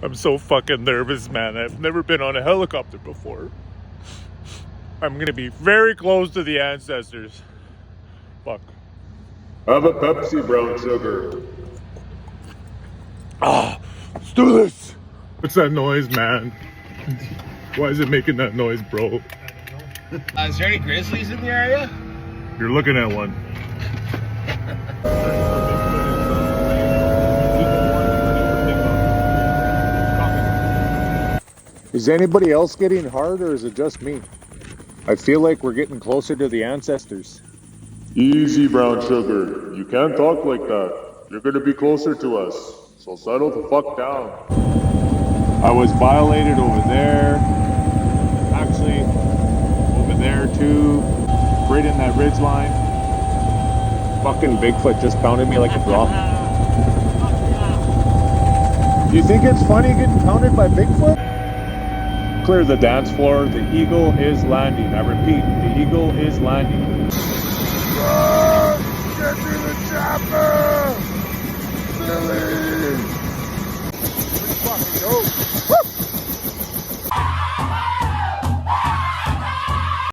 I'm so fucking nervous, man. I've never been on a helicopter before. I'm gonna be very close to the ancestors. Fuck. Have a Pepsi, brown sugar. Let's do this. What's that noise, man? Why is it making that noise, bro? Is there any grizzlies in the area? You're looking at one. Is anybody else getting hard, or is it just me? I feel like we're getting closer to the ancestors. Easy, brown sugar. You can't talk like that. You're gonna be closer to us. So settle the fuck down. I was violated over there. Actually, over there too. Right in that ridge line. Fucking Bigfoot just pounded me like a drum. Do you think it's funny getting pounded by Bigfoot? Clear the dance floor. The eagle is landing. I repeat, the eagle is landing. Get to the chopper!